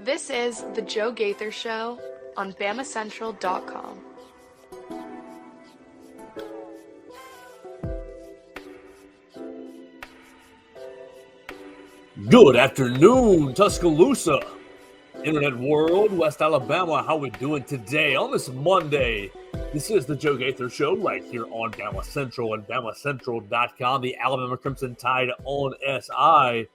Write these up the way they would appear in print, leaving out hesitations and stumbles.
This is The Joe Gaither Show on BamaCentral.com. Good afternoon, Tuscaloosa, Internet World, West Alabama. How we doing today on this Monday? This is the Joe Gaither Show right here on Bama Central and BamaCentral.com, the Alabama Crimson Tide on SI.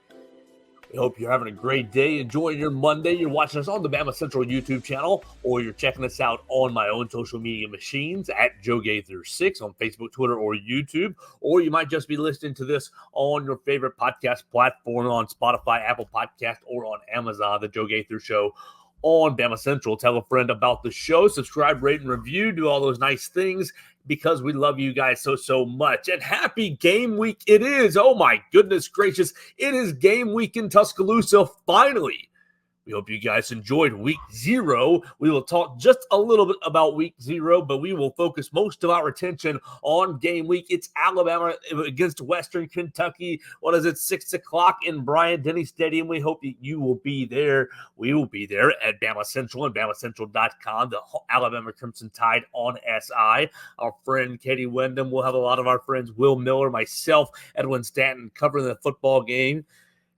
We hope you're having a great day, enjoying your Monday. You're watching us on the Bama Central YouTube channel, or you're checking us out on my own social media machines at Joe Gaither6 on Facebook, Twitter, or YouTube. Or you might just be listening to this on your favorite podcast platform on Spotify, Apple Podcast, or on Amazon, the Joe Gaither Show on Bama Central. Tell a friend about the show, subscribe, rate, and review, do all those nice things because we love you guys so much. And happy game week it is. Oh my goodness gracious. It is game week in Tuscaloosa finally. We hope you guys enjoyed week 0. We will talk just a little bit about week 0, but we will focus most of our attention on game week. It's Alabama against Western Kentucky. What is it, 6 o'clock in Bryant-Denny Stadium? We hope that you will be there. We will be there at Bama Central and BamaCentral.com, the Alabama Crimson Tide on SI. Our friend Katie Wyndham will have a lot of our friends, Will Miller, myself, Edwin Stanton, covering the football game.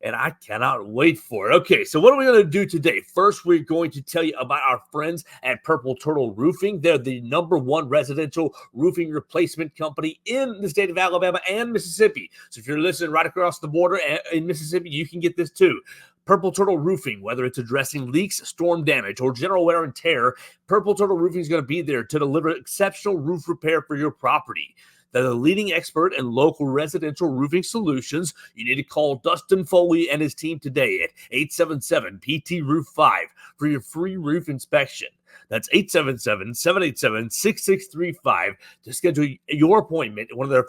And I cannot wait for it. Okay, so what are we going to do today? First, we're going to tell you about our friends at Purple Turtle Roofing. They're the #1 residential roofing replacement company in the state of Alabama and Mississippi. So if you're listening right across the border in Mississippi, you can get this too. Purple Turtle Roofing, whether it's addressing leaks, storm damage, or general wear and tear, Purple Turtle Roofing is going to be there to deliver exceptional roof repair for your property. They're the leading expert in local residential roofing solutions. You need to call Dustin Foley and his team today at 877-PT-ROOF-5 for your free roof inspection. That's 877-787-6635 to schedule your appointment. One of their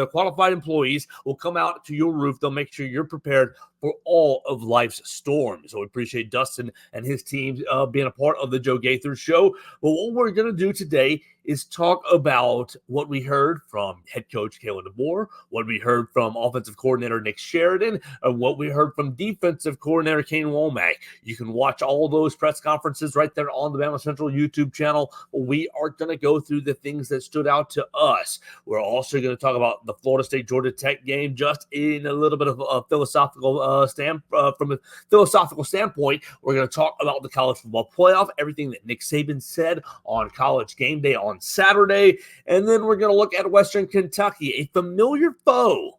qualified employees will come out to your roof. They'll make sure you're prepared for all of life's storms. So we appreciate Dustin and his team being a part of the Joe Gaither Show. But what we're going to do today is talk about what we heard from head coach Kalen DeBoer, what we heard from offensive coordinator Nick Sheridan, and what we heard from defensive coordinator Kane Womack. You can watch all those press conferences right there on the Bama Central YouTube channel. We are going to go through the things that stood out to us. We're also going to talk about the Florida State-Georgia Tech game just in a little bit of a philosophical from a philosophical standpoint. We're going to talk about the college football playoff, everything that Nick Saban said on College GameDay on Saturday, and then we're going to look at Western Kentucky, a familiar foe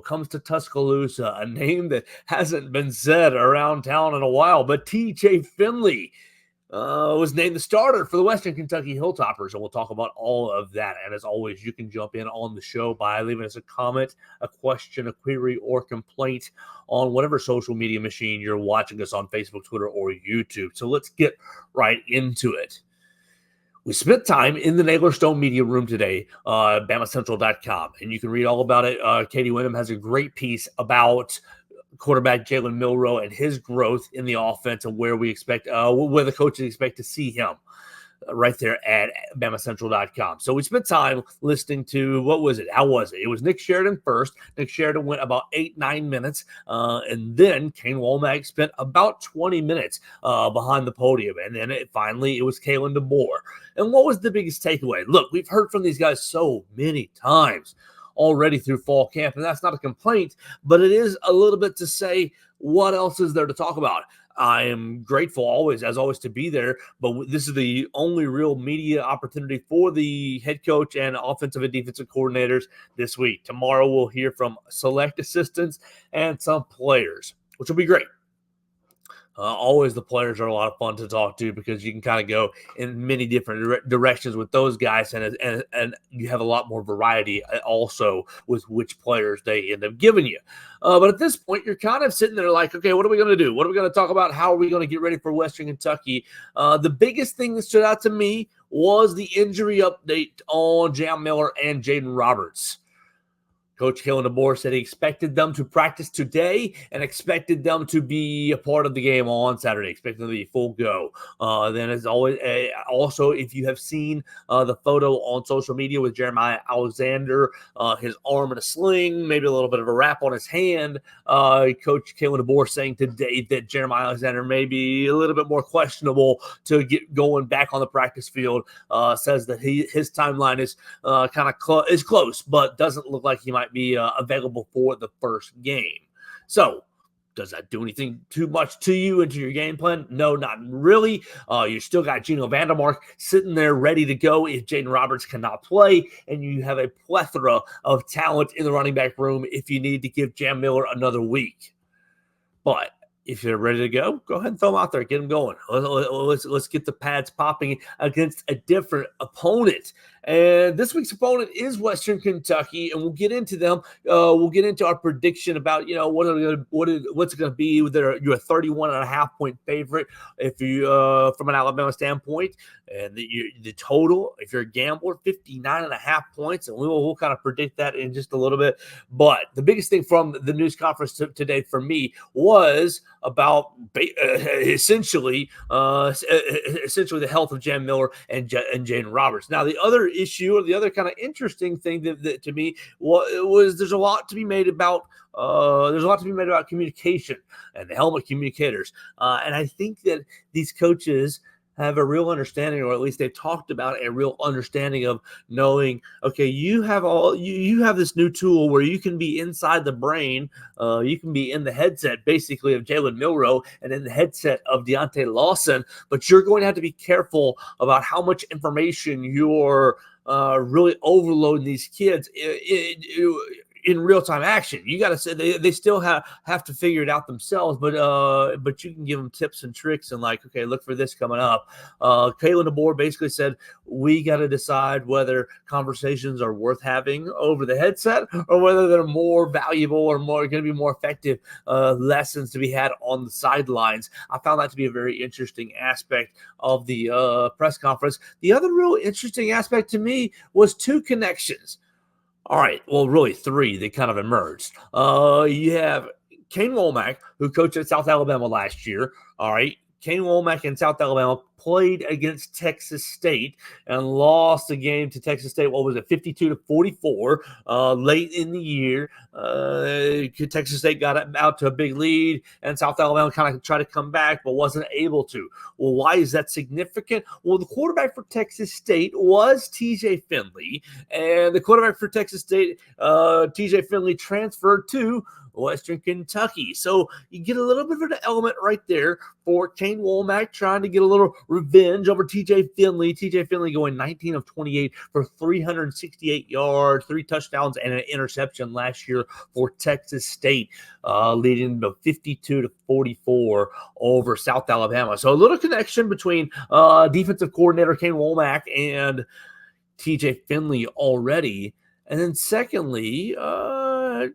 comes to Tuscaloosa, a name that hasn't been said around town in a while, but TJ Finley was named the starter for the Western Kentucky Hilltoppers, and we'll talk about all of that. And as always, you can jump in on the show by leaving us a comment, a question, a query, or complaint on whatever social media machine you're watching us on, Facebook, Twitter, or YouTube. So let's get right into it. We spent time in the Nagler Stone Media Room today, BamaCentral.com, and you can read all about it. Katie Wyndham has a great piece about quarterback Jalen Milroe and his growth in the offense and where we expect, where the coaches expect to see him right there at BamaCentral.com. So we spent time listening to, what was it? How was it? It was Nick Sheridan first. Nick Sheridan went about 8-9 minutes, and then Kane Womack spent about 20 minutes behind the podium, and then it was Kalen DeBoer. And what was the biggest takeaway? Look, we've heard from these guys so many times already through fall camp, and that's not a complaint, but it is a little bit to say, what else is there to talk about? I am grateful as always to be there, but this is the only real media opportunity for the head coach and offensive and defensive coordinators this week. Tomorrow we'll hear from select assistants and some players, which will be great. Always the players are a lot of fun to talk to because you can kind of go in many different directions with those guys, and you have a lot more variety also with which players they end up giving you. But at this point, you're kind of sitting there like, okay, what are we going to do? What are we going to talk about? How are we going to get ready for Western Kentucky? The biggest thing that stood out to me was the injury update on Jam Miller and Jaden Roberts. Coach Kalen DeBoer said he expected them to practice today and expected them to be a part of the game on Saturday, expected them to be full go. Then, as always, also, if you have seen the photo on social media with Jeremiah Alexander, his arm in a sling, maybe a little bit of a wrap on his hand, Coach Kalen DeBoer saying today that Jeremiah Alexander may be a little bit more questionable to get going back on the practice field. Says that his timeline is kind of is close, but doesn't look like he might be available for the first game. So, does that do anything too much to you and to your game plan? No, not really. You still got Geno Vandermark sitting there ready to go if Jaden Roberts cannot play, and you have a plethora of talent in the running back room if you need to give Jam Miller another week. But if you're ready to go ahead and throw them out there. Get them going. Let's get the pads popping against a different opponent. And this week's opponent is Western Kentucky, and we'll get into them. We'll get into our prediction about, what's it going to be. You're a 31.5-point favorite if you from an Alabama standpoint, and the total, if you're a gambler, 59.5 points, and we'll kind of predict that in just a little bit. But the biggest thing from the news conference today for me was about essentially the health of Jam Miller and Jaden Roberts. Now, the other issue, or the other kind of interesting thing that to me was there's a lot to be made about communication and the helmet communicators, and I think that these coaches have a real understanding, or at least they've talked about a real understanding of knowing, okay, you have this new tool where you can be inside the brain, you can be in the headset basically of Jalen Milroe and in the headset of Deontay Lawson, but you're going to have to be careful about how much information you're really overloading these kids in real-time action. You got to say they still have to figure it out themselves, but you can give them tips and tricks and like, okay, look for this coming up. Kalen DeBoer basically said we got to decide whether conversations are worth having over the headset or whether they're more valuable or going to be more effective lessons to be had on the sidelines. I found that to be a very interesting aspect of the press conference. The other real interesting aspect to me was two connections. All right, well, really three that kind of emerged. You have Kane Womack, who coached at South Alabama last year. All right, Kane Womack in South Alabama played against Texas State and lost the game to Texas State. What was it, 52-44 late in the year. Texas State got out to a big lead, and South Alabama kind of tried to come back but wasn't able to. Well, why is that significant? Well, the quarterback for Texas State was TJ Finley, and the quarterback for Texas State, TJ Finley, transferred to Western Kentucky. So you get a little bit of an element right there for Kane Womack trying to get a little revenge over TJ Finley. TJ Finley going 19 of 28 for 368 yards, 3 touchdowns, and an interception last year for Texas State, leading to 52-44 over South Alabama. So a little connection between defensive coordinator Kane Womack and TJ Finley already. And then secondly,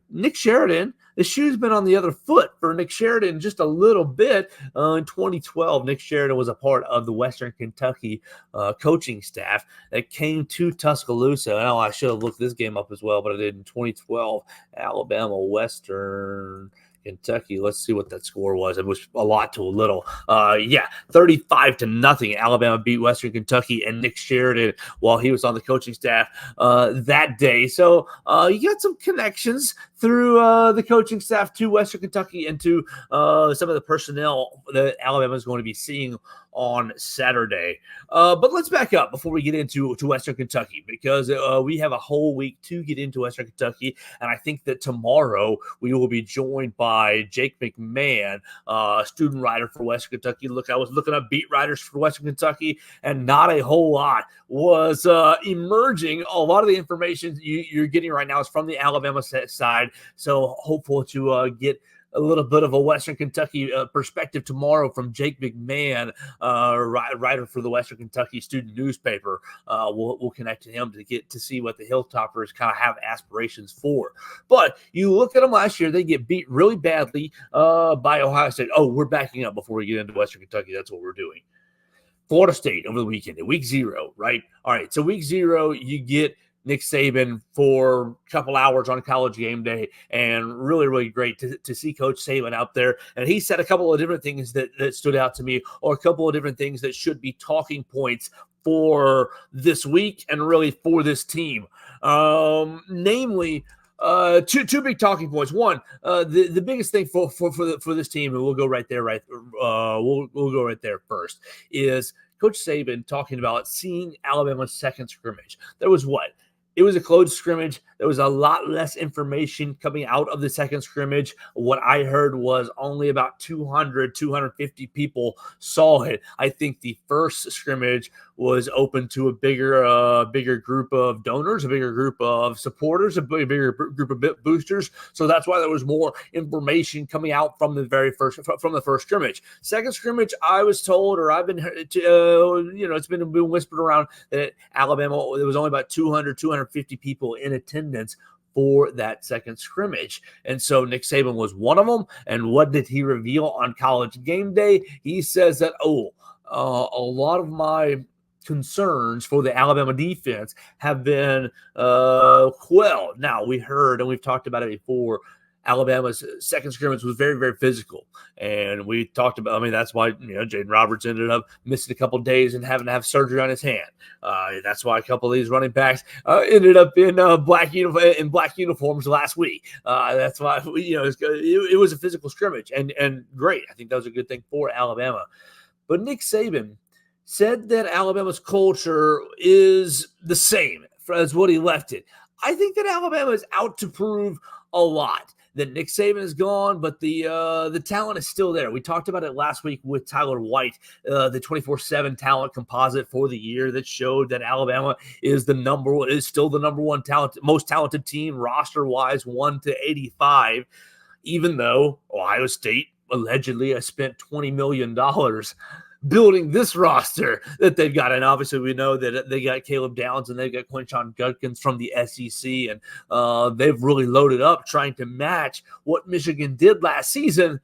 Nick Sheridan. The shoe's been on the other foot for Nick Sheridan just a little bit. In 2012, Nick Sheridan was a part of the Western Kentucky coaching staff that came to Tuscaloosa. I know I should have looked this game up as well, but I did in 2012. Alabama, Western Kentucky. Let's see what that score was. It was a lot to a little. 35-0. Alabama beat Western Kentucky and Nick Sheridan while he was on the coaching staff that day. So you got some connections through the coaching staff to Western Kentucky and to some of the personnel that Alabama is going to be seeing on Saturday. But let's back up before we get into Western Kentucky, because we have a whole week to get into Western Kentucky, and I think that tomorrow we will be joined by Jake McMahon, student writer for Western Kentucky. Look, I was looking up beat writers for Western Kentucky, and not a whole lot was emerging. A lot of the information you're getting right now is from the Alabama side, so hopeful to get a little bit of a Western Kentucky perspective tomorrow from Jake McMahon, writer for the Western Kentucky student newspaper. We'll connect to him to get to see what the Hilltoppers kind of have aspirations for. But you look at them last year, they get beat really badly by Ohio State. Oh, we're backing up before we get into Western Kentucky. That's what we're doing. Florida State over the weekend, in week 0, right? All right, so week 0, you get Nick Saban for a couple hours on College GameDay, and really, really great to see Coach Saban out there. And he said a couple of different things that stood out to me, or a couple of different things that should be talking points for this week and really for this team. Namely, two big talking points. One, the biggest thing for this team, and we'll go right there. We'll go right there first, is Coach Saban talking about seeing Alabama's second scrimmage. There was what? It was a closed scrimmage. There was a lot less information coming out of the second scrimmage. What I heard was only about 250 people saw it. I think the first scrimmage was open to a bigger group of donors, a bigger group of supporters, a bigger group of boosters. So that's why there was more information coming out from the first scrimmage. Second scrimmage, I was told, or I've been, it's been whispered around that Alabama, there was only about 250 people in attendance for that second scrimmage. And so Nick Saban was one of them. And what did he reveal on College GameDay? He says that, a lot of my concerns for the Alabama defense have been quelled. Now, we heard, and we've talked about it before, Alabama's second scrimmage was very, very physical. And we talked about, that's why, Jaden Roberts ended up missing a couple of days and having to have surgery on his hand. That's why a couple of these running backs ended up in black uniforms last week. That's why, it was a physical scrimmage, and great. I think that was a good thing for Alabama. But Nick Saban said that Alabama's culture is the same as what he left it. I think that Alabama is out to prove a lot. That Nick Saban is gone, but the talent is still there. We talked about it last week with Tyler White, the 24/7 talent composite for the year that showed that Alabama is still the number one most talented team roster-wise, 1 to 85, even though Ohio State allegedly has spent $20 million building this roster that they've got. And obviously we know that they got Caleb Downs and they've got Quinshon Judkins from the SEC, and they've really loaded up trying to match what Michigan did last season.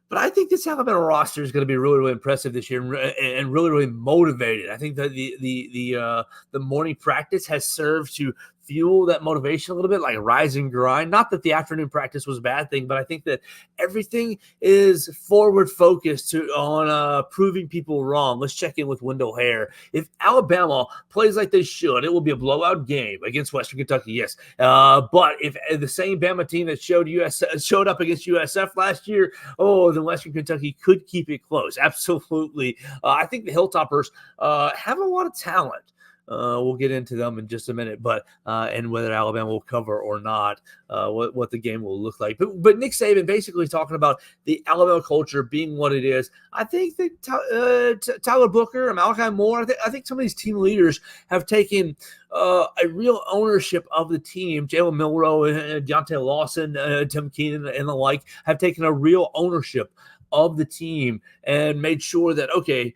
But I think this Alabama roster is going to be really, really impressive this year and really, really motivated. I think that the morning practice has served to fuel that motivation a little bit, like rise and grind. Not that the afternoon practice was a bad thing, but I think that everything is forward focused on proving people wrong. Let's check in with Wendell Hare. If Alabama plays like they should, it will be a blowout game against Western Kentucky, yes. But if the same Bama team that showed up against USF last year, then Western Kentucky could keep it close. Absolutely. I think the Hilltoppers have a lot of talent. We'll get into them in just a minute, but and whether Alabama will cover or not, what the game will look like. But Nick Saban basically talking about the Alabama culture being what it is. I think that Tyler Booker and Malachi Moore, I think some of these team leaders have taken a real ownership of the team. Jalen Milroe, Deontay Lawson, Tim Keenan, and the like have taken a real ownership of the team and made sure that, okay,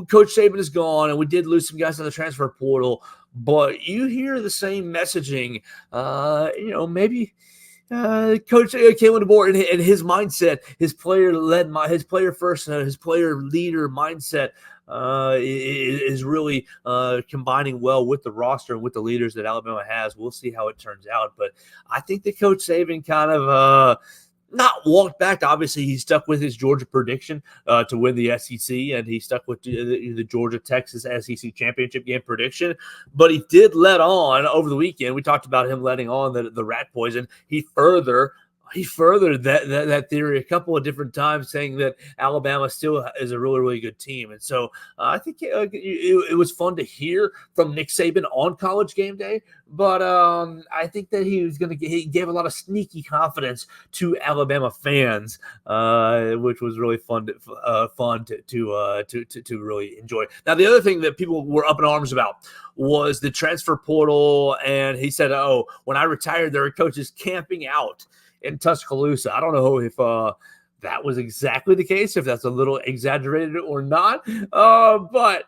Coach Saban is gone, and we did lose some guys in the transfer portal, but you hear the same messaging. Maybe Coach Kalen DeBoer and his mindset, his player first, his player leader mindset is really combining well with the roster and with the leaders that Alabama has. We'll see how it turns out, but I think that Coach Saban kind of not walked back. Obviously, he stuck with his Georgia prediction to win the SEC, and he stuck with the Georgia-Texas SEC championship game prediction. But he did let on over the weekend. We talked about him letting on the rat poison. He furthered that theory a couple of different times, saying that Alabama still is a really, really good team. And so I think it was fun to hear from Nick Saban on College GameDay. But I think that he gave a lot of sneaky confidence to Alabama fans, which was really fun to really enjoy. Now, the other thing that people were up in arms about was the transfer portal, and he said, when I retired, there were coaches camping out in Tuscaloosa. I don't know if that was exactly the case, if that's a little exaggerated or not. But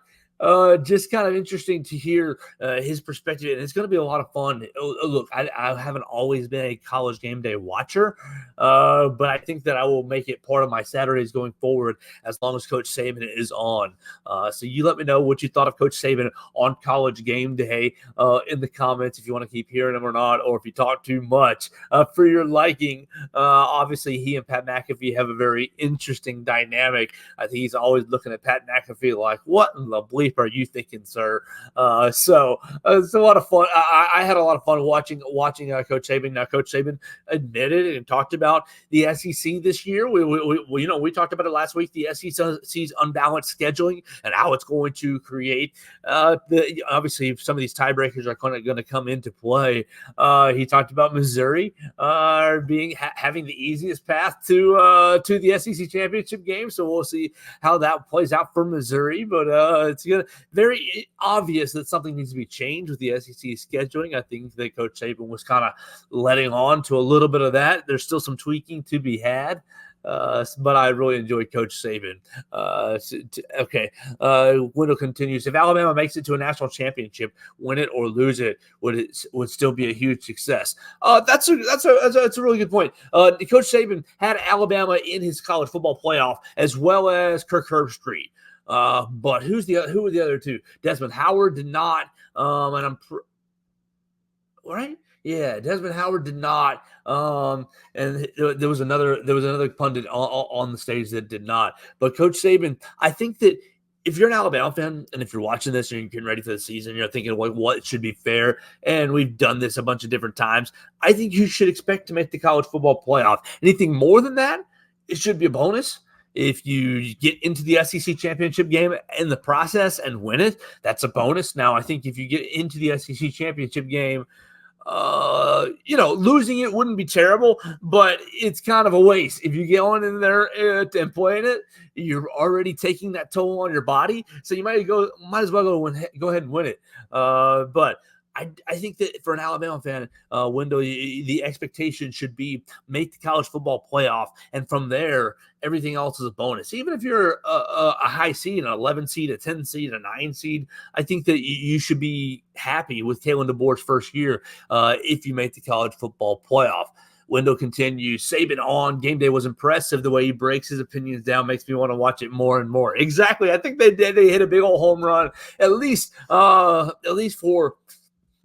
just kind of interesting to hear his perspective, and it's going to be a lot of fun. Look, I haven't always been a college game day watcher, but I think that I will make it part of my Saturdays going forward as long as Coach Saban is on. So you let me know what you thought of Coach Saban on College Game Day in the comments if you want to keep hearing him or not, or if you talk too much for your liking. Obviously, he and Pat McAfee have a very interesting dynamic. I think he's always looking at Pat McAfee like, what in the bleep are you thinking, sir? So it's a lot of fun. I had a lot of fun watching Coach Saban. Now, Coach Saban admitted and talked about the SEC this year. We talked about it last week. The SEC's unbalanced scheduling and how it's going to create obviously some of these tiebreakers are going to come into play. He talked about Missouri having the easiest path to the SEC championship game. So we'll see how that plays out for Missouri. But it's very obvious that something needs to be changed with the SEC scheduling. I think that Coach Saban was kind of letting on to a little bit of that. There's still some tweaking to be had. But I really enjoyed Coach Saban. Wendell continues. If Alabama makes it to a national championship, win it or lose it, would still be a huge success. That's a really good point. Coach Saban had Alabama in his college football playoff as well as Kirk Herbstreit. But who were the other two? Desmond Howard did not. Right? Yeah, Desmond Howard did not. And there was another pundit on the stage that did not. But Coach Saban, I think that if you're an Alabama fan and if you're watching this and you're getting ready for the season, you're thinking, well, what should be fair? And we've done this a bunch of different times. I think you should expect to make the college football playoff. Anything more than that, it should be a bonus. If you get into the SEC championship game in the process and win it, that's a bonus. Now, I think if you get into the SEC championship game, losing it wouldn't be terrible, but it's kind of a waste. If you get on in there and playing it, you're already taking that toll on your body. So you might as well go ahead and win it. But I think that for an Alabama fan, Wendell, the expectation should be make the college football playoff, and from there, everything else is a bonus. Even if you're a high seed, an 11 seed, a 10 seed, a 9 seed, I think that you should be happy with Kalen DeBoer's first year if you make the college football playoff. Wendell continues, Saban on game day was impressive. The way he breaks his opinions down makes me want to watch it more and more. Exactly. I think they hit a big old home run, at least for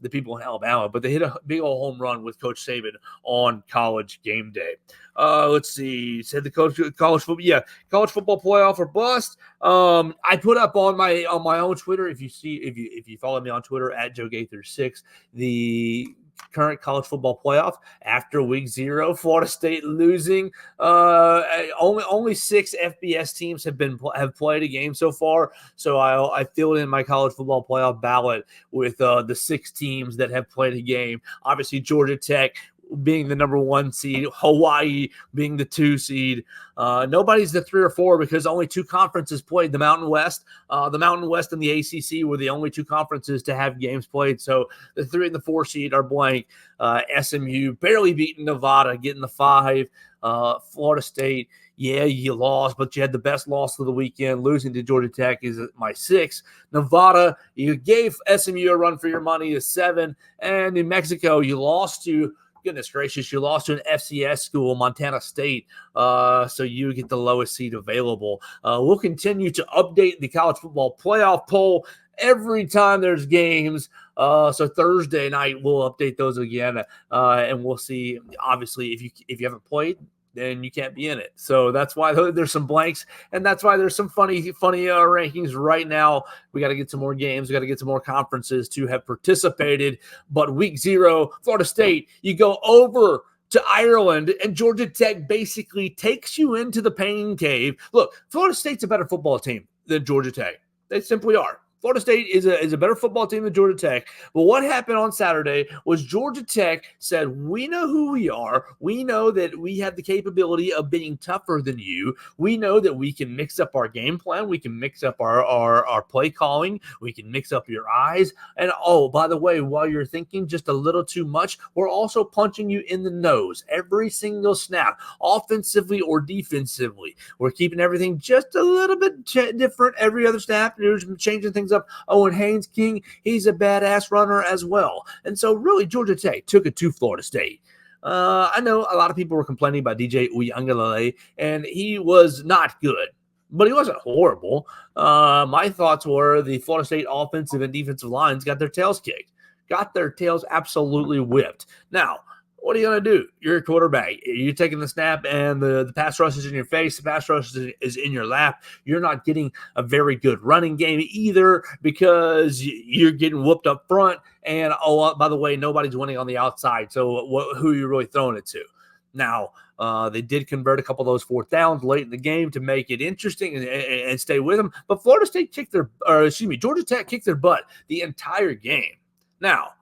the people in Alabama, but they hit a big old home run with Coach Saban on College Game Day. Let's see. Said the college football playoff or bust. I put up on my own Twitter. If you follow me on Twitter at JoeGaither6, the current college football playoff after week 0, Florida State losing. Only 6 FBS teams have played a game so far. So I filled in my college football playoff ballot with the 6 teams that have played a game. Obviously, Georgia Tech being the number 1 seed, Hawaii being the 2 seed. Nobody's the 3 or 4 because only 2 conferences played. The Mountain West and the ACC were the only 2 conferences to have games played. So the 3 and the 4 seed are blank. SMU barely beating Nevada, getting the 5. Florida State, yeah, you lost, but you had the best loss of the weekend. Losing to Georgia Tech is my 6. Nevada, you gave SMU a run for your money, is 7. And New Mexico, you lost to goodness gracious, you lost to an FCS school, Montana State, so you get the lowest seed available. We'll continue to update the college football playoff poll every time there's games. So Thursday night, we'll update those again, and we'll see. Obviously, if you haven't played, then you can't be in it. So that's why there's some blanks, and that's why there's some funny rankings right now. We got to get some more games. We got to get some more conferences to have participated. But week 0, Florida State, you go over to Ireland, and Georgia Tech basically takes you into the pain cave. Look, Florida State's a better football team than Georgia Tech. They simply are. Florida State is a better football team than Georgia Tech. But what happened on Saturday was Georgia Tech said, we know who we are. We know that we have the capability of being tougher than you. We know that we can mix up our game plan. We can mix up our play calling. We can mix up your eyes. And, oh, by the way, while you're thinking just a little too much, we're also punching you in the nose every single snap, offensively or defensively. We're keeping everything just a little bit different every other snap. We're changing things up up. Owen Haynes King, he's a badass runner as well. And so really Georgia Tech took it to Florida State. I know a lot of people were complaining about DJ Uiagalelei, and he was not good, but he wasn't horrible. My thoughts were the Florida State offensive and defensive lines got their tails kicked, got their tails absolutely whipped. Now, what are you going to do? You're a quarterback. You're taking the snap and the pass rush is in your face. The pass rush is in your lap. You're not getting a very good running game either because you're getting whooped up front. And, by the way, nobody's winning on the outside. So who are you really throwing it to? Now, they did convert a couple of those fourth downs late in the game to make it interesting and stay with them. But Georgia Tech kicked their butt the entire game. Now,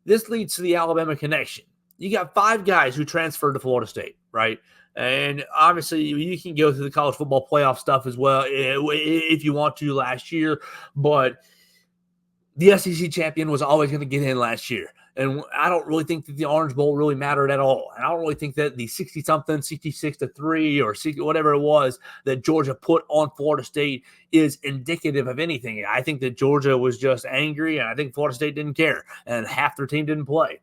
this leads to the Alabama connection. You got 5 guys who transferred to Florida State, right? And obviously, you can go through the college football playoff stuff as well if you want to last year. But the SEC champion was always going to get in last year. And I don't really think that the Orange Bowl really mattered at all. And I don't really think that the 60-something, 66-3 or whatever it was that Georgia put on Florida State is indicative of anything. I think that Georgia was just angry, and I think Florida State didn't care, and half their team didn't play.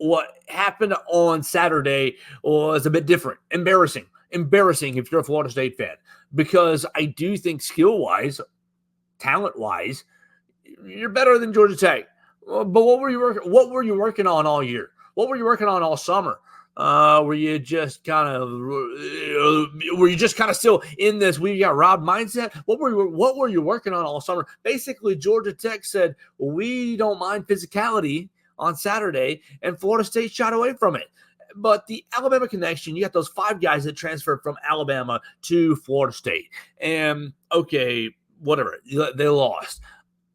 What happened on Saturday was a bit different. Embarrassing if you're a Florida State fan, because I do think skill-wise, talent-wise, you're better than Georgia Tech. But what were you working on all year? What were you working on all summer? Were you just kind of still in this "we got robbed" mindset? What were you working on all summer? Basically, Georgia Tech said, we don't mind physicality on Saturday, and Florida State shot away from it. But the Alabama connection, you got those 5 guys that transferred from Alabama to Florida State. And, okay, whatever, they lost.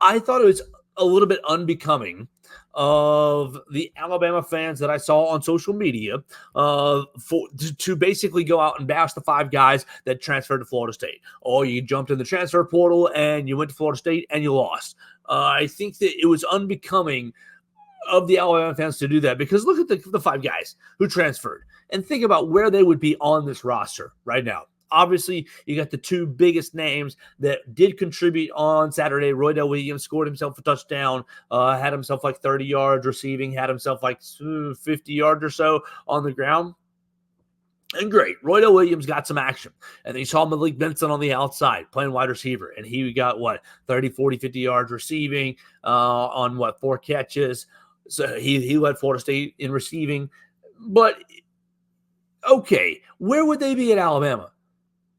I thought it was a little bit unbecoming of the Alabama fans that I saw on social media to basically go out and bash the 5 guys that transferred to Florida State. Or you jumped in the transfer portal and you went to Florida State and you lost. I think that it was unbecoming of the Alabama fans to do that, because look at the 5 guys who transferred and think about where they would be on this roster right now. Obviously, you got the 2 biggest names that did contribute on Saturday. Roydell Williams scored himself a touchdown, had himself like 30 yards receiving, had himself like 50 yards or so on the ground. And great, Roydell Williams got some action. And then you saw Malik Benson on the outside playing wide receiver. And he got, 30, 40, 50 yards receiving on 4 catches. So he led Florida State in receiving. But, okay, where would they be at Alabama?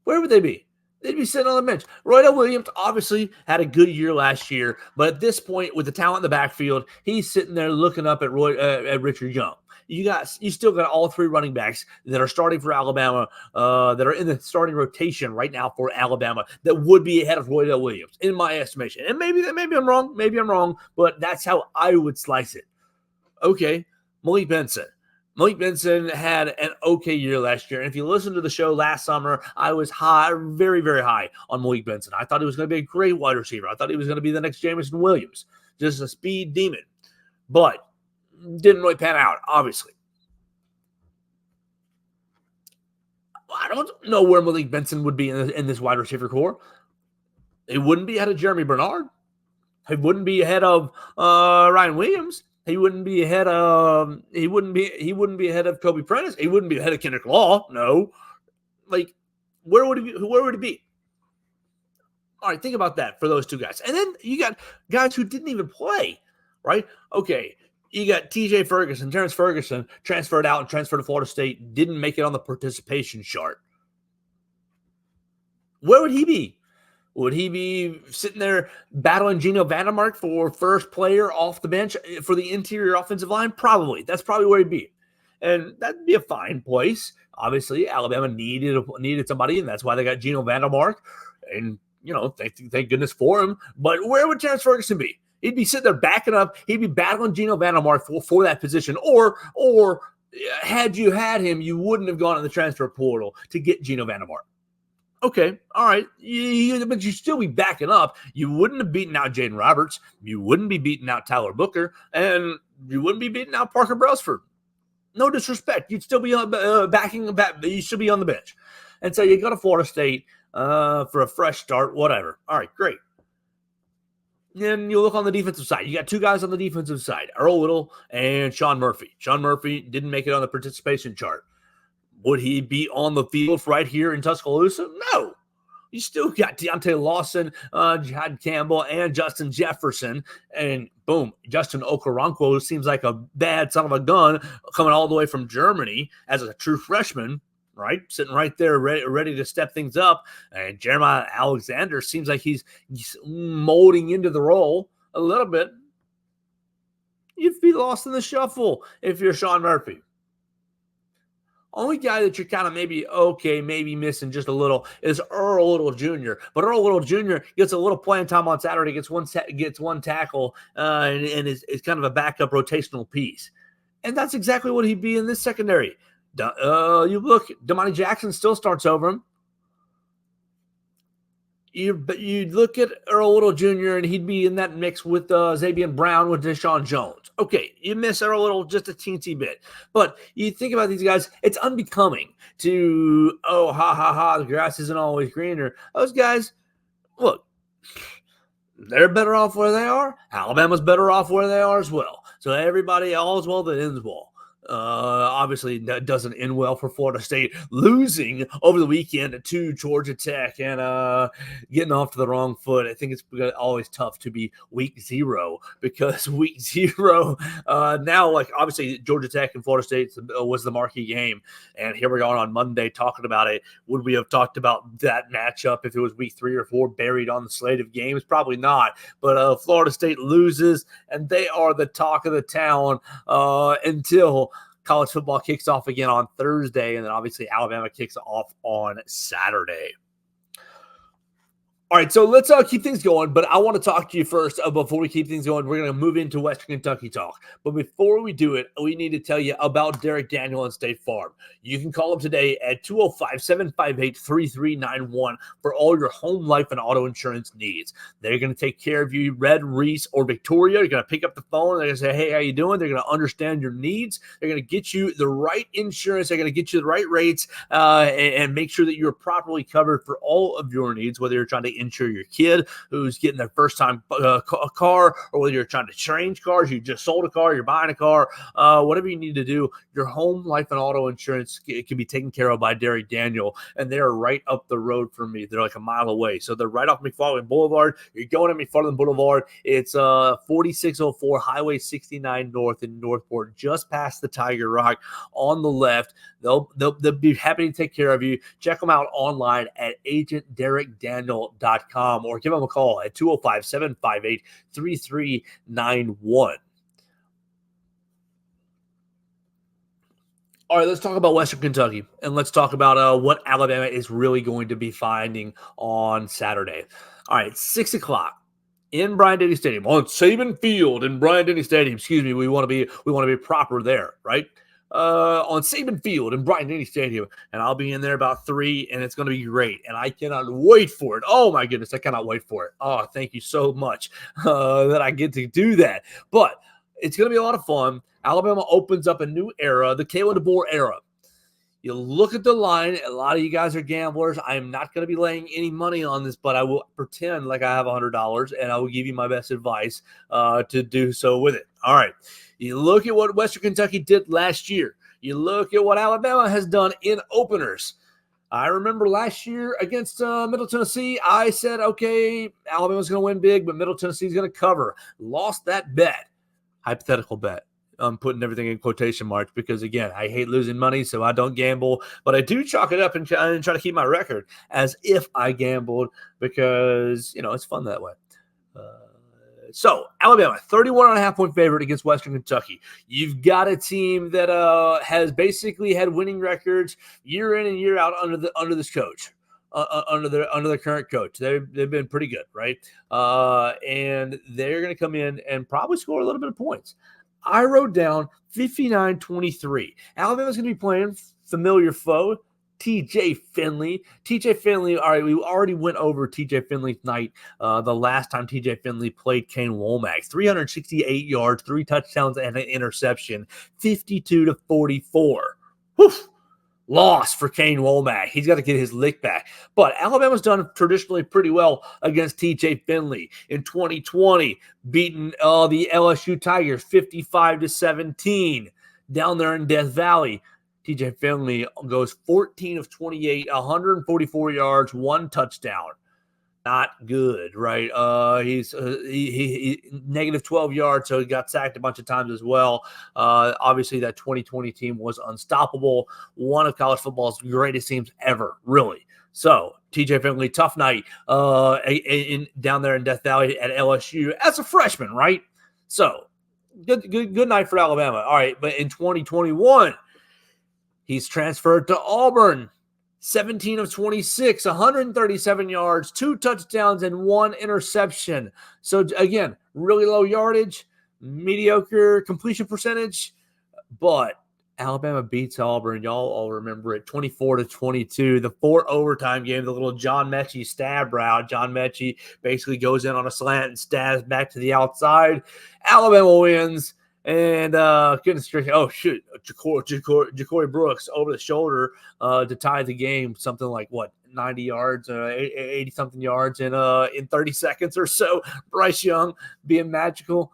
Where would they be? They'd be sitting on the bench. Roydell Williams obviously had a good year last year, but at this point, with the talent in the backfield, he's sitting there looking up at Richard Young. You still got all 3 running backs that are starting for Alabama, that are in the starting rotation right now for Alabama, that would be ahead of Roydell Williams, in my estimation. And maybe I'm wrong, but that's how I would slice it. Okay, Malik Benson. Malik Benson had an okay year last year. And if you listen to the show last summer, I was high, very, very high on Malik Benson. I thought he was going to be a great wide receiver. I thought he was going to be the next Jameson Williams, just a speed demon. But didn't really pan out, obviously. I don't know where Malik Benson would be in this wide receiver core. He wouldn't be ahead of Jeremy Bernard. He wouldn't be ahead of Ryan Williams. He wouldn't be ahead of Kobe Prentice. He wouldn't be ahead of Kendrick Law. No. Where would he be? All right, think about that for those 2 guys. And then you got guys who didn't even play, right? Okay, you got TJ Ferguson, Terrence Ferguson, transferred out and transferred to Florida State, didn't make it on the participation chart. Where would he be? Would he be sitting there battling Geno Vandermark for first player off the bench for the interior offensive line? Probably. That's probably where he'd be. And that'd be a fine place. Obviously, Alabama needed somebody, and that's why they got Geno Vandermark. And, thank goodness for him. But where would Terrence Ferguson be? He'd be sitting there backing up. He'd be battling Geno Vandermark for that position. Or had you had him, you wouldn't have gone in the transfer portal to get Geno Vandermark. Okay, all right, but you'd still be backing up. You wouldn't have beaten out Jaden Roberts. You wouldn't be beating out Tyler Booker. And you wouldn't be beating out Parker Brailsford. No disrespect. You'd still be backing back. You should be on the bench. And so you go to Florida State for a fresh start, whatever. All right, great. Then you look on the defensive side. You got two guys on the defensive side, Earl Little and Sean Murphy. Sean Murphy didn't make it on the participation chart. Would he be on the field right here in Tuscaloosa? No. You still got Deontay Lawson, Jihad Campbell, and Justin Jefferson. And boom, Justin Okoronkwo seems like a bad son of a gun coming all the way from Germany as a true freshman, right? Sitting right there ready to step things up. And Jeremiah Alexander seems like he's molding into the role a little bit. You'd be lost in the shuffle if you're Sean Murphy. Only guy that you're kind of maybe missing just a little is Earl Little Jr. But Earl Little Jr. gets a little playing time on Saturday, gets one tackle, and is kind of a backup rotational piece. And that's exactly what he'd be in this secondary. You look, Damani Jackson still starts over him. You look at Earl Little Jr. and he'd be in that mix with Xavier Brown, with Deshaun Jones. Okay, you miss Earl Little just a teensy bit. But you think about these guys, it's unbecoming to, the grass isn't always greener. Those guys, look, they're better off where they are. Alabama's better off where they are as well. So everybody, all is well that ends well. Obviously, that doesn't end well for Florida State, losing over the weekend to Georgia Tech and getting off to the wrong foot. I think it's always tough to be week 0 because week 0 now, like obviously Georgia Tech and Florida State was the marquee game, and here we are on Monday talking about it. Would we have talked about that matchup if it was week 3 or 4 buried on the slate of games? Probably not. But Florida State loses, and they are the talk of the town until college football kicks off again on Thursday, and then obviously Alabama kicks off on Saturday. All right, so let's keep things going, but I want to talk to you first before we keep things going. We're going to move into Western Kentucky talk. But before we do it, we need to tell you about Derek Daniel and State Farm. You can call them today at 205-758-3391 for all your home, life, and auto insurance needs. They're going to take care of you, Red, Reese, or Victoria. You're going to pick up the phone. They're going to say, hey, how you doing? They're going to understand your needs. They're going to get you the right insurance. They're going to get you the right rates and make sure that you're properly covered for all of your needs, whether you're trying to insure your kid who's getting their first time car, or whether you're trying to change cars, you just sold a car, you're buying a car, whatever you need to do, your home, life, and auto insurance can be taken care of by Derek Daniel, and they're right up the road from me. They're like a mile away, so they're right off McFarland Boulevard. You're going to McFarland Boulevard. It's 4604 Highway 69 North in Northport, just past the Tiger Rock on the left. They'll be happy to take care of you. Check them out online at agentderekdaniel.com or give them a call at 205-758-3391. All right, let's talk about Western Kentucky, and let's talk about what Alabama is really going to be finding on Saturday. All right, 6 o'clock in Bryant-Denny Stadium, on Saban Field in Bryant-Denny Stadium. Excuse me, we want to be proper there, right? On Saban Field in Bryant-Denny Stadium, and I'll be in there about 3, and it's going to be great, and I cannot wait for it. Oh, my goodness, I cannot wait for it. Oh, thank you so much that I get to do that. But it's going to be a lot of fun. Alabama opens up a new era, the Kalen DeBoer era. You look at the line, a lot of you guys are gamblers. I am not going to be laying any money on this, but I will pretend like I have $100, and I will give you my best advice to do so with it. All right. You look at what Western Kentucky did last year. You look at what Alabama has done in openers. I remember last year against Middle Tennessee, I said, okay, Alabama's going to win big, but Middle Tennessee's going to cover. Lost that bet. Hypothetical bet. I'm putting everything in quotation marks because, again, I hate losing money, so I don't gamble. But I do chalk it up and try to keep my record as if I gambled because, it's fun that way. So, Alabama, 31.5-point favorite against Western Kentucky. You've got a team that has basically had winning records year in and year out under this coach, under the current coach. They've been pretty good, right? And they're going to come in and probably score a little bit of points. I wrote down 59-23. Alabama's going to be playing familiar foe, TJ Finley. TJ Finley, all right, we already went over TJ Finley tonight. The last time TJ Finley played Kane Womack. 368 yards, 3 touchdowns, and an interception, 52-44. Whew. Loss for Kane Womack. He's got to get his lick back. But Alabama's done traditionally pretty well against TJ Finley in 2020, beating the LSU Tigers 55-17 down there in Death Valley. TJ Finley goes 14 of 28, 144 yards, 1 touchdown. Not good, right? He's he negative 12 yards, so he got sacked a bunch of times as well. Obviously, that 2020 team was unstoppable. One of college football's greatest teams ever, really. So, TJ Finley, tough night down there in Death Valley at LSU as a freshman, right? So, good night for Alabama. All right, but in 2021, he's transferred to Auburn. 17 of 26, 137 yards, 2 touchdowns, and 1 interception. So, again, really low yardage, mediocre completion percentage, but Alabama beats Auburn. Y'all all remember it, 24-22, the 4 overtime game, the little John Mechie stab route. John Mechie basically goes in on a slant and stabs back to the outside. Alabama wins. And goodness gracious, oh shoot, Ja'Cory Brooks over the shoulder to tie the game, something like 90 yards, 80 something yards in 30 seconds or so. Bryce Young being magical,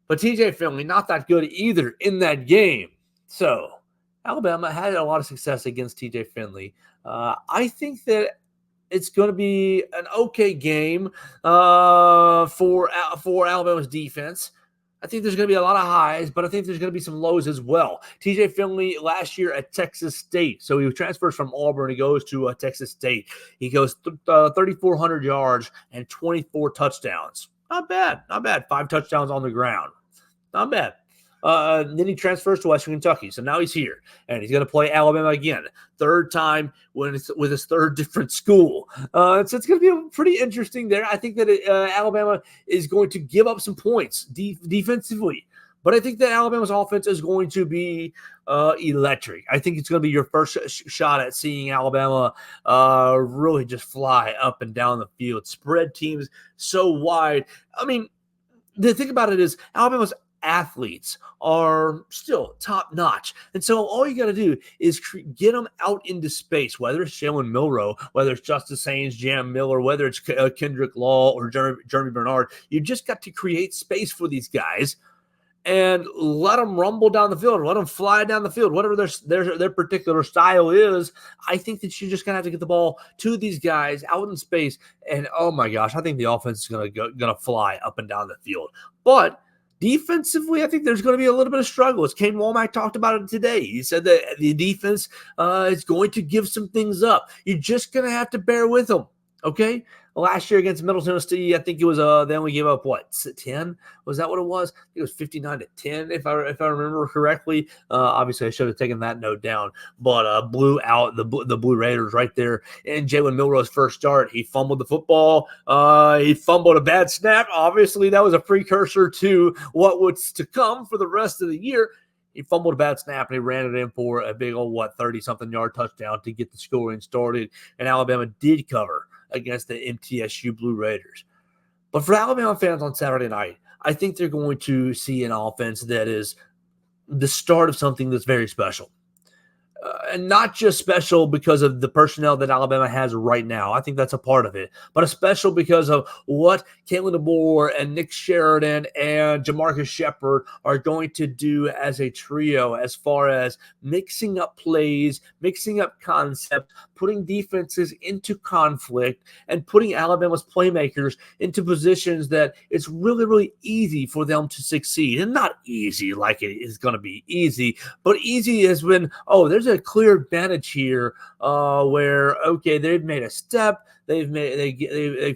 but TJ Finley not that good either in that game. So Alabama had a lot of success against TJ Finley. I think that it's going to be an okay game for Alabama's defense. I think there's going to be a lot of highs, but I think there's going to be some lows as well. TJ Finley last year at Texas State. So he transfers from Auburn. He goes to Texas State. He goes 3,400 yards and 24 touchdowns. Not bad. 5 touchdowns on the ground. Not bad. Then he transfers to Western Kentucky. So now he's here, and he's going to play Alabama again. Third time when it's with his third different school. So it's going to be pretty interesting there. I think that Alabama is going to give up some points defensively. But I think that Alabama's offense is going to be electric. I think it's going to be your first shot at seeing Alabama really just fly up and down the field. Spread teams so wide. I mean, the thing about it is Alabama's athletes are still top notch. And so all you got to do is get them out into space, whether it's Jalen Milroe, whether it's Justice Haynes, Jam Miller, whether it's Kendrick Law or Jeremy Bernard. You just got to create space for these guys and let them rumble down the field, let them fly down the field, whatever their particular style is. I think that you're just going to have to get the ball to these guys out in space. And oh my gosh, I think the offense is going to fly up and down the field. But defensively, I think there's going to be a little bit of struggle. As Kane Womack talked about it today. He said that the defense is going to give some things up. You're just going to have to bear with them, okay? Last year against Middle Tennessee, I think it was they only gave up 10? Was that what it was? I think it was 59-10, if I remember correctly. Obviously, I should have taken that note down, but blew out the Blue Raiders right there. And Jalen Milroe's first start, he fumbled the football. He fumbled a bad snap. Obviously, that was a precursor to what was to come for the rest of the year. He fumbled a bad snap, and he ran it in for a big old, 30-something yard touchdown to get the scoring started. And Alabama did cover against the MTSU Blue Raiders. But for Alabama fans on Saturday night, I think they're going to see an offense that is the start of something that's very special. And not just special because of the personnel that Alabama has right now. I think that's a part of it. But special because of what Kalen DeBoer and Nick Sheridan and Jamarcus Shepard are going to do as a trio as far as mixing up plays, mixing up concepts, putting defenses into conflict, and putting Alabama's playmakers into positions that it's really, really easy for them to succeed. And not easy like it is going to be easy, but easy as when, there's a clear advantage here where, okay, they've made a step, they've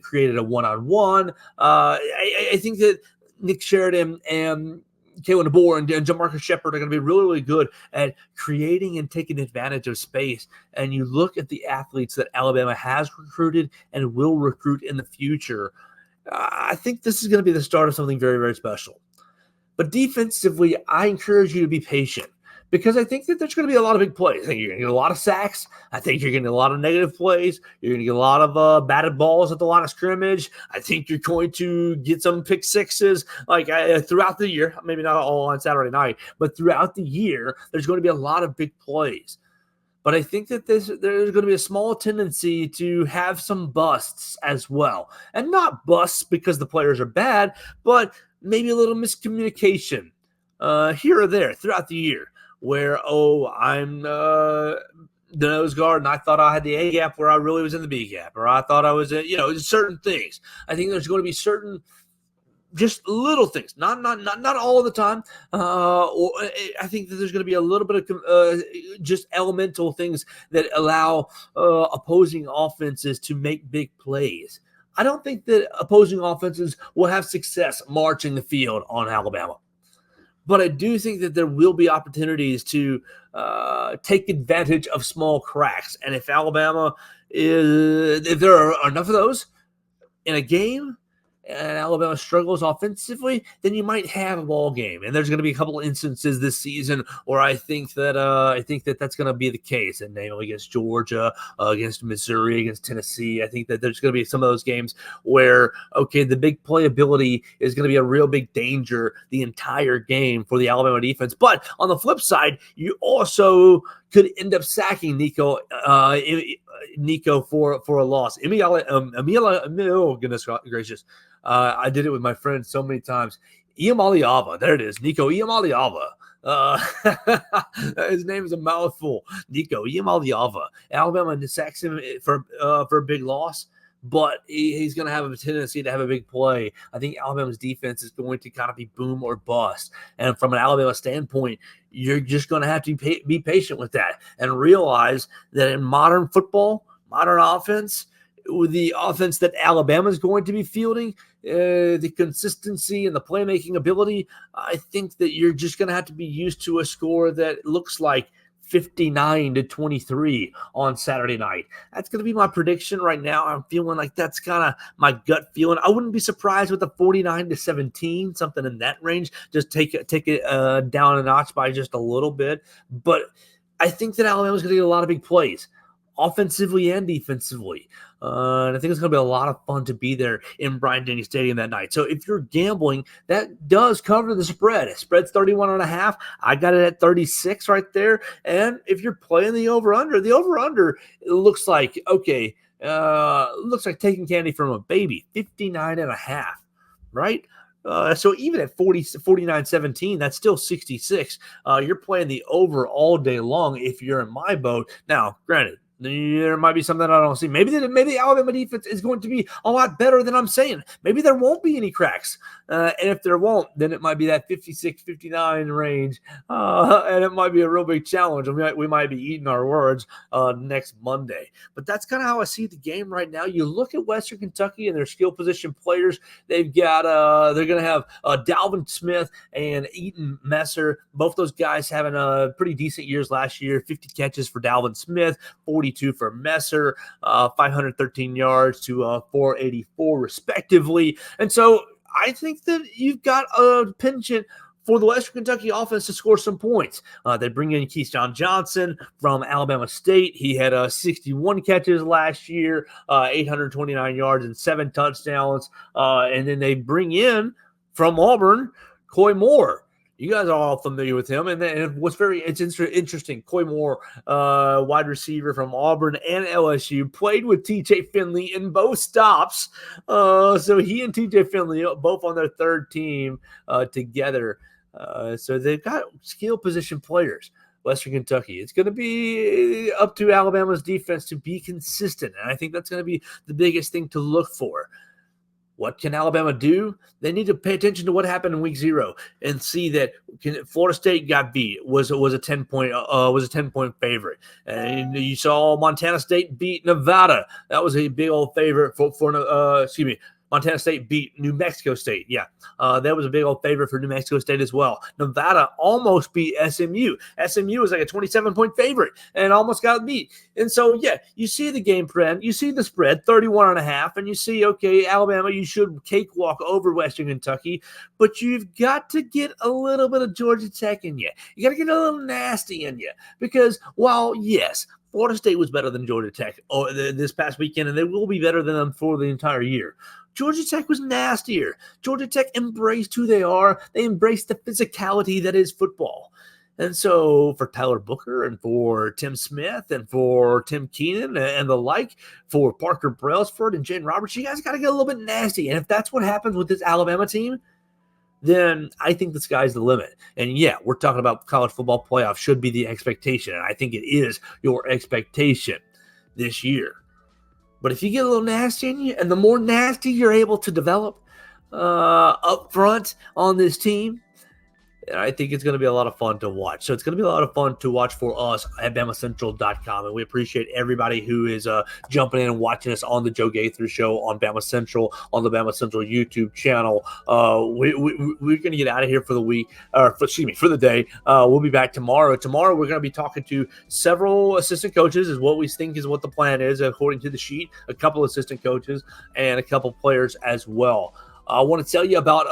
created a one-on-one. I think that Nick Sheridan and Kalen DeBoer and Jamarcus Shepard are going to be really, really good at creating and taking advantage of space. And you look at the athletes that Alabama has recruited and will recruit in the future. I think this is going to be the start of something very, very special. But defensively, I encourage you to be patient, because I think that there's going to be a lot of big plays. I think you're going to get a lot of sacks. I think you're going to get a lot of negative plays. You're going to get a lot of batted balls at the line of scrimmage. I think you're going to get some pick sixes throughout the year. Maybe not all on Saturday night, but throughout the year, there's going to be a lot of big plays. But I think that there's going to be a small tendency to have some busts as well. And not busts because the players are bad, but maybe a little miscommunication here or there throughout the year where, I'm the nose guard and I thought I had the A gap where I really was in the B gap, or I thought I was in, certain things. I think there's going to be certain just little things, not all the time. Or I think that there's going to be a little bit of just elemental things that allow opposing offenses to make big plays. I don't think that opposing offenses will have success marching the field on Alabama. But I do think that there will be opportunities to take advantage of small cracks. And if if there are enough of those in a game, and Alabama struggles offensively, then you might have a ball game. And there's going to be a couple of instances this season where I think that that's going to be the case. And namely against Georgia, against Missouri, against Tennessee. I think that there's going to be some of those games where, the big playability is going to be a real big danger the entire game for the Alabama defense. But on the flip side, you also could end up sacking Nico for a loss. Oh, goodness gracious. I did it with my friend so many times. Iamaleava. There it is. Nico Iamaleava. His name is a mouthful. Nico Iamaleava. Alabama sacks him for a big loss, but he's going to have a tendency to have a big play. I think Alabama's defense is going to kind of be boom or bust. And from an Alabama standpoint, you're just going to have to be patient with that and realize that in modern football, modern offense, with the offense that Alabama is going to be fielding, the consistency and the playmaking ability, I think that you're just going to have to be used to a score that looks like 59-23 on Saturday night. That's going to be my prediction right now. I'm feeling like that's kind of my gut feeling. I wouldn't be surprised with a 49-17, something in that range. Just take it down a notch by just a little bit. But I think that Alabama's going to get a lot of big plays, offensively and defensively. And I think it's going to be a lot of fun to be there in Bryant-Denny Stadium that night. So if you're gambling, that does cover the spread. Spread's 31.5. I got it at 36 right there. And if you're playing the over-under, it looks like, looks like taking candy from a baby, 59.5, right? So even at 49-17, that's still 66. You're playing the over all day long if you're in my boat. Now, granted, there might be something I don't see. Maybe the Alabama defense is going to be a lot better than I'm saying. Maybe there won't be any cracks. And if there won't, then it might be that 56-59 range. And it might be a real big challenge. We might be eating our words next Monday. But that's kind of how I see the game right now. You look at Western Kentucky and their skill position players. They've got they're going to have Dalvin Smith and Eaton Messer. Both those guys having pretty decent years last year. 50 catches for Dalvin Smith, 42 for Messer, 513 yards to 484 respectively. And so I think that you've got a penchant for the Western Kentucky offense to score some points. They bring in Keyshawn Johnson from Alabama State. He had 61 catches last year, 829 yards and 7 touchdowns. And then they bring in from Auburn, Coy Moore. You guys are all familiar with him. And it's interesting. Coy Moore, wide receiver from Auburn and LSU, played with TJ Finley in both stops. So he and TJ Finley both on their third team together. So they've got skill position players. Western Kentucky. It's going to be up to Alabama's defense to be consistent. And I think that's going to be the biggest thing to look for. What can Alabama do? They need to pay attention to what happened in week 0 and see that Florida State got beat, was a 10-point favorite. And you saw Montana State beat Nevada. That was a big old favorite for Montana State beat New Mexico State. Yeah, that was a big old favorite for New Mexico State as well. Nevada almost beat SMU. SMU was like a 27-point favorite and almost got beat. And so, yeah, you see the game plan. You see the spread, 31.5, and you see, okay, Alabama, you should cakewalk over Western Kentucky, but you've got to get a little bit of Georgia Tech in you. You got to get a little nasty in you because while, yes, Florida State was better than Georgia Tech this past weekend, and they will be better than them for the entire year. Georgia Tech was nastier. Georgia Tech embraced who they are. They embraced the physicality that is football. And so for Tyler Booker and for Tim Smith and for Tim Keenan and the like, for Parker Brailsford and Jaden Roberts, you guys got to get a little bit nasty. And if that's what happens with this Alabama team, then I think the sky's the limit. And yeah, we're talking about college football playoff should be the expectation. And I think it is your expectation this year. But if you get a little nasty in you, and the more nasty you're able to develop up front on this team, I think it's going to be a lot of fun to watch. So it's going to be a lot of fun to watch for us at BamaCentral.com. And we appreciate everybody who is jumping in and watching us on the Joe Gaither Show on Bama Central, on the Bama Central YouTube channel. We're going to get out of here for the week, for the day. We'll be back tomorrow. Tomorrow we're going to be talking to several assistant coaches is what we think is what the plan is, according to the sheet, a couple assistant coaches and a couple players as well. I want to tell you about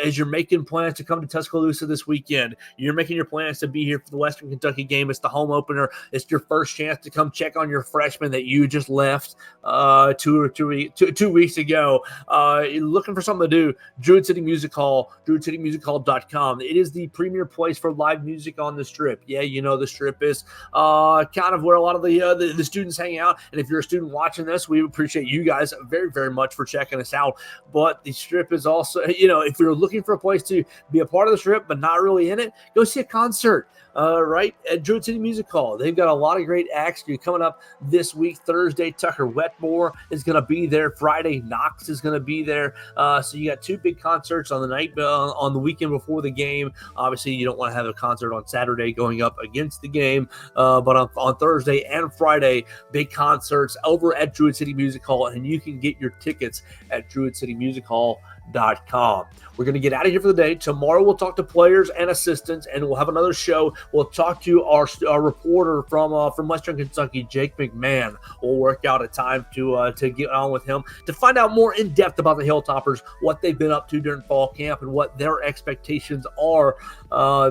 as you're making plans to come to Tuscaloosa this weekend, you're making your plans to be here for the Western Kentucky game. It's the home opener. It's your first chance to come check on your freshman that you just left 2 weeks ago. You're looking for something to do, Druid City Music Hall, druidcitymusichall.com. It is the premier place for live music on the Strip. Yeah, you know the Strip is kind of where a lot of the students hang out. And if you're a student watching this, we appreciate you guys very, very much for checking us out. But the Strip is also, if you're looking for a place to be a part of the Strip but not really in it, go see a concert right at Druid City Music Hall. They've got a lot of great acts coming up this week. Thursday, Tucker Wetmore is going to be there. Friday, Knox is going to be there. So you got two big concerts on the night on the weekend before the game. Obviously, you don't want to have a concert on Saturday going up against the game, but on Thursday and Friday, big concerts over at Druid City Music Hall, and you can get your tickets at druidcitymusichall.com. We're going to get out of here for the day. Tomorrow we'll talk to players and assistants, and we'll have another show. We'll talk to our reporter from Western Kentucky, Jake McMahon. We'll work out a time to get on with him to find out more in depth about the Hilltoppers, what they've been up to during fall camp, and what their expectations are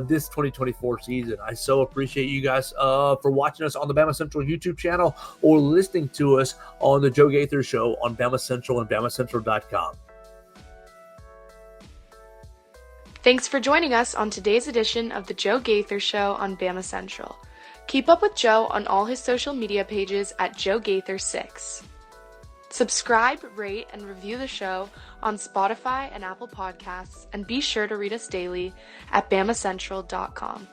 this 2024 season. I so appreciate you guys for watching us on the Bama Central YouTube channel or listening to us on the Joe Gaither Show on Bama Central and BamaCentral.com. Thanks for joining us on today's edition of the Joe Gaither Show on Bama Central. Keep up with Joe on all his social media pages at Joe Gaither6. Subscribe, rate, and review the show on Spotify and Apple Podcasts, and be sure to read us daily at BamaCentral.com.